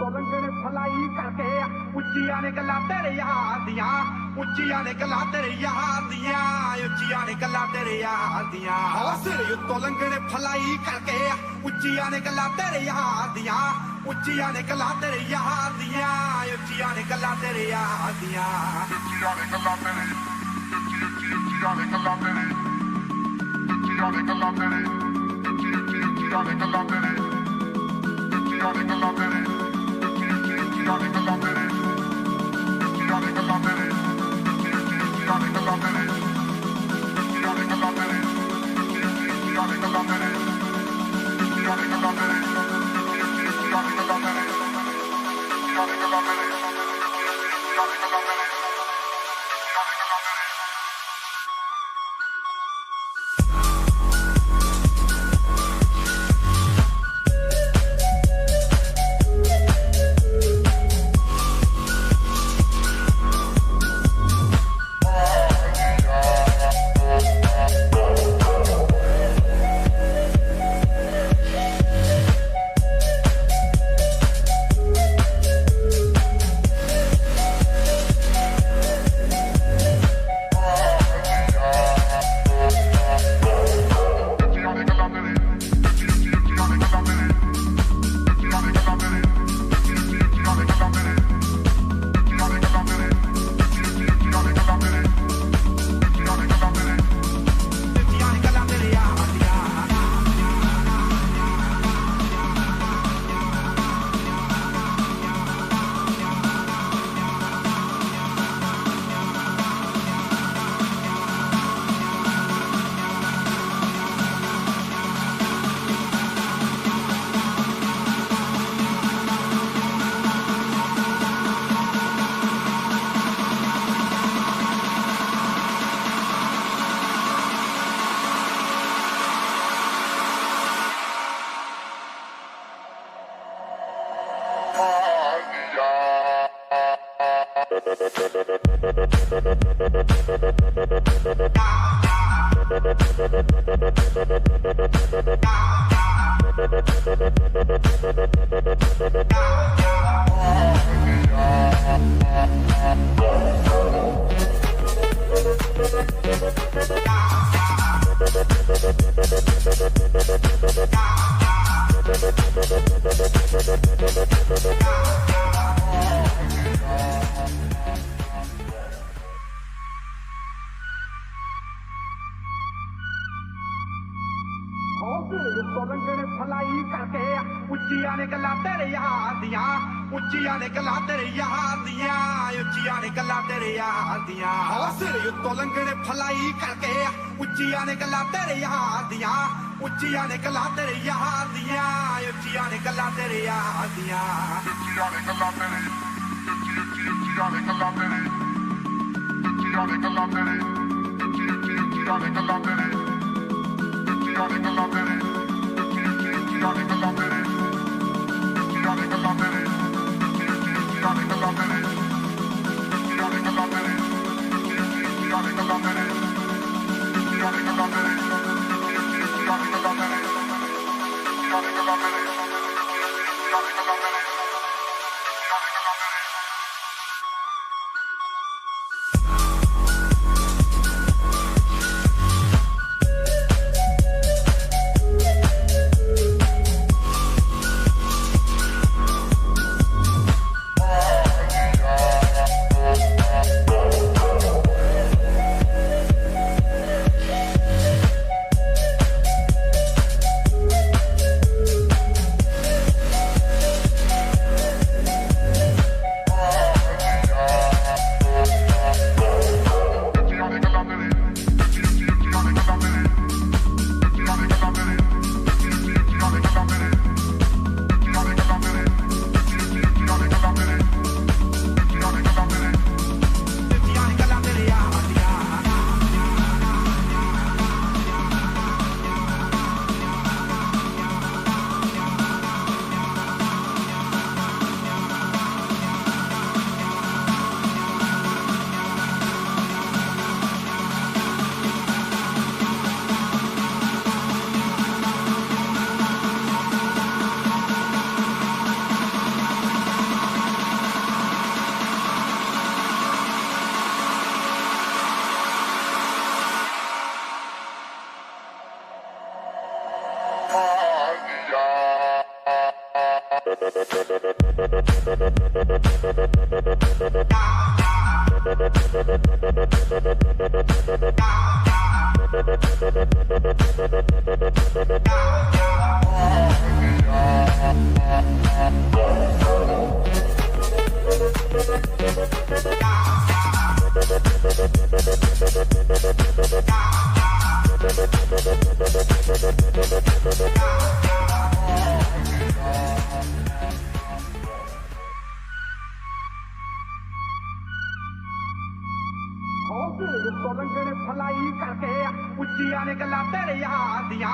ਉੱਤੋਂ ਲੰਘਣ ਫਲਾਈ ਕਰਕੇ ਉੱਚੀਆਂ ਨੇ ਗੱਲਾਂ ਤੇਰੇ ਯਾਰ ਦੀਆਂ ਉੱਚੀਆਂ ਨੇ ਗੱਲਾਂ ਤੇਰੇ ਯਾਰ ਦੀਆਂ ਉੱਚੀਆਂ ਨੇ ਗੱਲਾਂ ਤੇਰੇ ਯਾਰ ਦੀਆਂ ਸਿਰ ਉੱਤੋਂ ਲੰਘਣ ਫਲਾਈ ਕਰਕੇ ਉੱਚੀਆਂ ਨੇ ਗੱਲਾਂ ਤੇਰੇ ਯਾਰ ਦੀਆਂ ਉੱਚੀਆਂ ਨੇ ਗੱਲਾਂ ਤੇਰੇ ਯਾਰ ਦੀਆਂ ਉੱਚੀਆਂ ਨੇ ਗੱਲਾਂ ਤੇਰੇ ਯਾਰ ਦੀਆਂ ਉੱਚੀਆਂ ਨੇ ਗੱਲਾਂ ਤੇਰੇ ਉੱਚੀਆਂ ਨੇ ਗੱਲਾਂ ਤੇਰੇ ਉੱਚੀਆਂ ਨੇ ਗੱਲਾਂ ਤੇਰੇ ਉੱਚੀਆਂ ਨੇ ਗੱਲਾਂ ਤੇਰੇ ਉੱਚੀਆਂ ਨੇ ਗੱਲਾਂ ਤੇਰੇ ਉੱਚੀਆਂ ਨੇ ਗੱਲਾਂ ਤੇਰੇ ਉੱਚੀਆਂ ਨੇ ਗੱਲਾਂ ਤੇਰੇ ਉੱਚੀਆਂ ਨੇ ਗੱਲਾਂ ਤੇਰੇ ਉੱਚੀਆਂ ਨੇ ਗੱਲਾਂ ਤੇਰੇ ਉੱਚੀਆਂ ਨੇ ਗੱਲਾਂ ਤੇਰੇ ਉੱਚੀਆਂ ਨੇ ਗੱਲਾਂ ਤੇਰੇ ਉੱਚੀਆਂ ਨੇ ਗੱਲਾਂ ਤੇਰੇ ਉੱਚੀਆਂ ਨੇ ਗੱਲਾਂ ਤੇਰੇ ਉੱਚੀਆਂ ਨੇ ਗੱਲਾਂ ਤੇਰੇ ਉੱਚੀਆਂ ਨੇ ਗੱਲਾਂ ਤੇਰੇ ਯਾਰ ਦੀਆਂ ਉੱਚੀਆਂ ਨੇ ਗੱਲਾਂ ਤੇਰੇ ਯਾਰ ਦੀਆਂ ਉੱਚੀਆਂ ਨੇ ਗੱਲਾਂ ਤੇਰੇ ਯਾਰ ਦੀਆਂ ਸਿਰ ਉੱਤੋਂ ਲੰਘਣ ਫਲਾਈ ਕਰਕੇ ਉੱਚੀਆਂ ਨੇ ਗੱਲਾਂ ਤੇਰੇ ਯਾਰ ਦੀਆਂ ਉੱਚੀਆਂ ਨੇ ਗੱਲਾਂ ਤੇਰੇ ਯਾਰ ਦੀਆਂ ਉੱਚੀਆਂ ਨੇ ਗੱਲਾਂ ਤੇਰੇ ਯਾਰ ਦੀਆਂ ਉੱਚੀਆਂ ਨੇ ਗੱਲਾਂ ਤੇਰੇ ਉੱਚੀਆਂ ਨੇ ਗੱਲਾਂ ਤੇਰੇ ਉੱਚੀਆਂ ਨੇ ਗੱਲਾਂ ਤੇਰੇ ਉੱਚੀਆਂ ਨੇ ਗੱਲਾਂ ਤੇਰੇ ਉੱਚੀਆਂ ਨੇ ਗੱਲਾਂ ਤੇਰੇ ਉੱਚੀਆਂ ਨੇ ਗੱਲਾਂ ਤੇਰੇ ਉੱਚੀਆਂ ਨੇ ਗੱਲਾਂ ਤੇਰੇ ਉੱਚੀਆਂ ਨੇ ਗੱਲਾਂ ਤੇਰੇ ਉੱਚੀਆਂ ਨੇ ਗੱਲਾਂ ਤੇਰੇ ਉੱਚੀਆਂ ਨੇ ਗੱਲਾਂ ਤੇਰੇ ਉੱਚੀਆਂ ਨੇ ਗੱਲਾਂ ਤੇਰੇ ਉੱਚੀਆਂ ਨੇ ਗੱਲਾਂ ਤੇਰੇ ਉੱਚੀਆਂ ਨੇ ਗੱਲਾਂ ਤੇਰੇ ਉੱਚੀਆਂ ਨੇ ਗੱਲਾਂ ਤੇਰੇ ਲੰਗਣੇ ਫਲਾਈ ਕਰਕੇ ਉੱਚੀਆਂ ਨੇ ਗੱਲਾਂ ਤੇਰੇ ਯਾਰ ਦੀਆਂ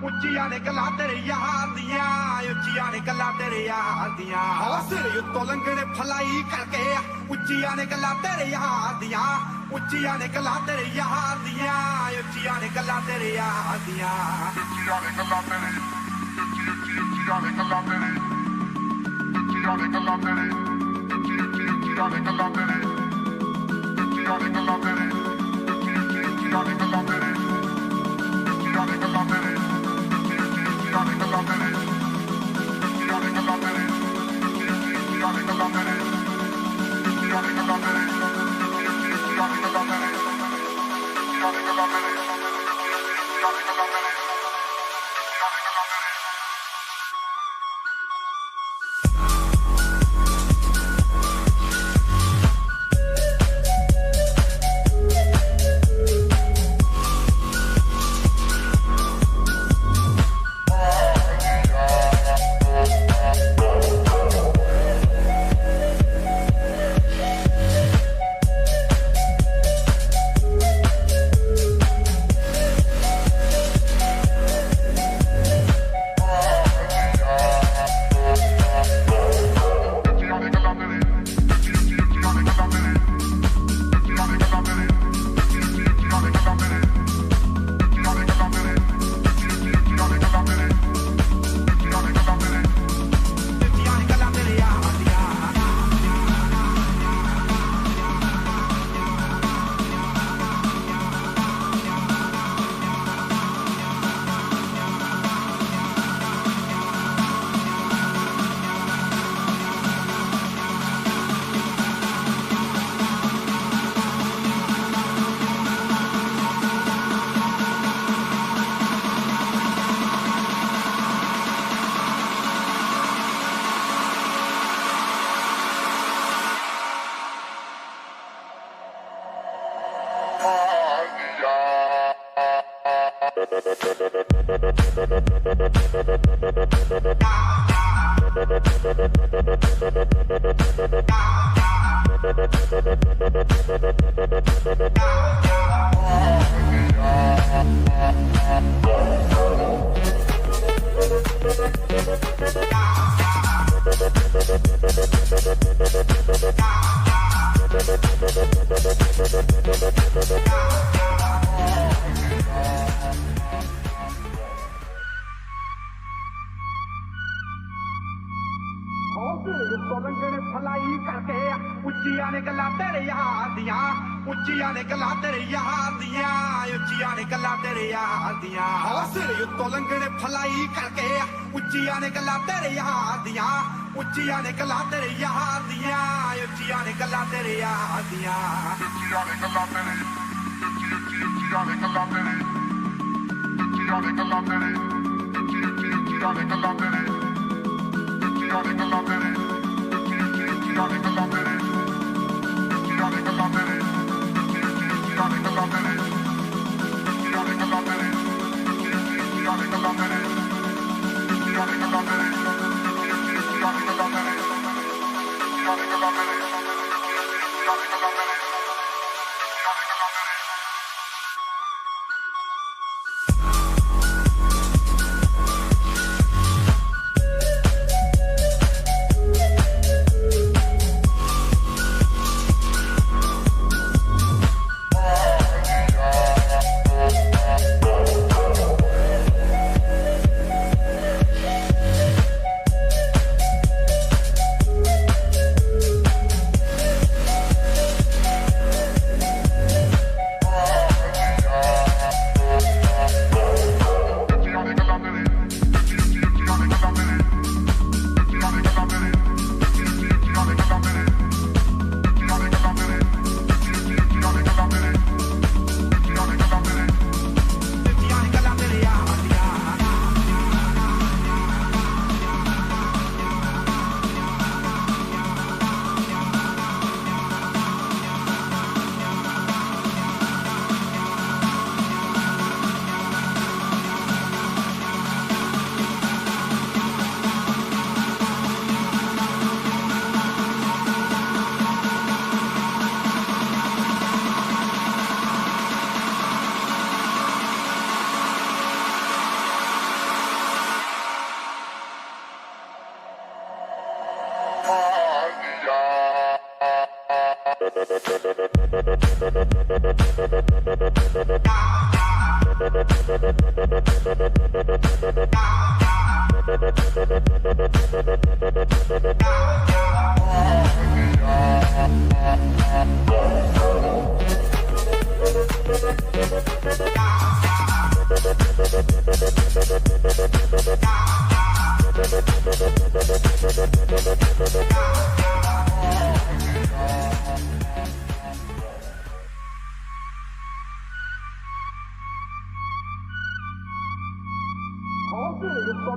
ਉੱਚੀਆਂ ਨੇ ਗੱਲਾਂ ਤੇਰੇ ਯਾਰ ਦੀਆਂ ਉੱਚੀਆਂ ਨੇ ਗੱਲਾਂ ਤੇਰੇ ਯਾਰ ਦੀਆਂ ਹੌਸਲੇ ਉੱਤੋਂ ਲੰਗਣੇ ਫਲਾਈ ਕਰਕੇ ਉੱਚੀਆਂ ਨੇ ਗੱਲਾਂ ਤੇਰੇ ਯਾਰ ਦੀਆਂ ਉੱਚੀਆਂ ਨੇ ਗੱਲਾਂ ਤੇਰੇ ਯਾਰ ਦੀਆਂ ਉੱਚੀਆਂ ਨੇ ਗੱਲਾਂ ਤੇਰੇ ਯਾਰ ਦੀਆਂ ਉੱਚੀਆਂ ਨੇ ਗੱਲਾਂ ਤੇਰੇ ਉੱਚੀਆਂ ਨੇ ਗੱਲਾਂ ਤੇਰੇ ਉੱਚੀਆਂ ਨੇ ਗੱਲਾਂ ਤੇਰੇ ਉੱਚੀਆਂ ਨੇ ਗੱਲਾਂ ਤੇਰੇ ਉੱਚੀਆਂ ਨੇ ਗੱਲਾਂ ਤੇਰੇ Johnny Galantere, Johnny Galantere, Johnny Galantere, Johnny Galantere, Johnny Galantere, Johnny Galantere, Johnny Galantere, Johnny Galantere, Johnny Galantere. ਲੰਗਣੇ ਫਲਾਈ ਕਰਕੇ ਉੱਚੀਆਂ ਨੇ ਗੱਲਾਂ ਤੇਰੇ ਯਾਰ ਦੀਆਂ ਉੱਚੀਆਂ ਨੇ ਗੱਲਾਂ ਤੇਰੇ ਯਾਰ ਦੀਆਂ ਉੱਚੀਆਂ ਨੇ ਗੱਲਾਂ ਤੇਰੇ ਯਾਰ ਦੀਆਂ ਹੌਸਲੇ ਉੱਤੋਂ ਲੰਗਣੇ ਫਲਾਈ ਕਰਕੇ ਉੱਚੀਆਂ ਨੇ ਗੱਲਾਂ ਤੇਰੇ ਯਾਰ ਦੀਆਂ ਉੱਚੀਆਂ ਨੇ ਗੱਲਾਂ ਤੇਰੇ ਯਾਰ ਦੀਆਂ ਉੱਚੀਆਂ ਨੇ ਗੱਲਾਂ ਤੇਰੇ ਯਾਰ ਦੀਆਂ ਉੱਚੀਆਂ ਨੇ ਗੱਲਾਂ ਤੇਰੇ ਉੱਚੀਆਂ ਨੇ ਗੱਲਾਂ ਤੇਰੇ ਉੱਚੀਆਂ ਨੇ ਗੱਲਾਂ ਤੇਰੇ ਉੱਚੀਆਂ ਨੇ ਗੱਲਾਂ ਤੇਰੇ ਉੱਚੀਆਂ ਨੇ ਗੱਲਾਂ ਤੇਰੇ Johnny Galantere, Johnny Galantere, Johnny Galantere, Johnny Galantere, Johnny Galantere, Johnny Galantere, Johnny Galantere, Johnny Galantere, Johnny Galantere.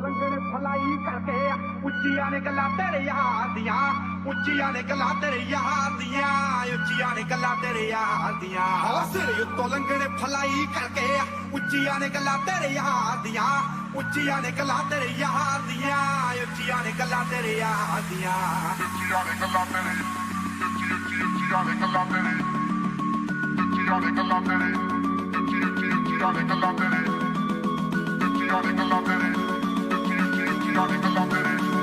ਲੰਗਣੇ ਫਲਾਈ ਕਰਕੇ ਉੱਚੀਆਂ ਨੇ ਗੱਲਾਂ ਤੇਰੇ ਯਾਰ ਦੀਆਂ ਉੱਚੀਆਂ ਨੇ ਗੱਲਾਂ ਤੇਰੇ ਯਾਰ ਦੀਆਂ ਉੱਚੀਆਂ ਨੇ ਗੱਲਾਂ ਤੇਰੇ ਯਾਰ ਦੀਆਂ ਹੌਸਲੇ ਉੱਤੋਂ ਲੰਗਣੇ ਫਲਾਈ ਕਰਕੇ ਉੱਚੀਆਂ ਨੇ ਗੱਲਾਂ ਤੇਰੇ ਯਾਰ ਦੀਆਂ ਉੱਚੀਆਂ ਨੇ ਗੱਲਾਂ ਤੇਰੇ ਯਾਰ ਦੀਆਂ ਉੱਚੀਆਂ ਨੇ ਗੱਲਾਂ ਤੇਰੇ ਯਾਰ ਦੀਆਂ ਉੱਚੀਆਂ ਨੇ ਗੱਲਾਂ ਤੇਰੇ ਉੱਚੀਆਂ ਨੇ ਗੱਲਾਂ ਤੇਰੇ ਉੱਚੀਆਂ ਨੇ ਗੱਲਾਂ ਤੇਰੇ ਉੱਚੀਆਂ ਨੇ ਗੱਲਾਂ ਤੇਰੇ ਉੱਚੀਆਂ ਨੇ ਗੱਲਾਂ ਤੇਰੇ ਉੱਚੀਆਂ ਨੇ ਗੱਲਾਂ ਤੇਰੇ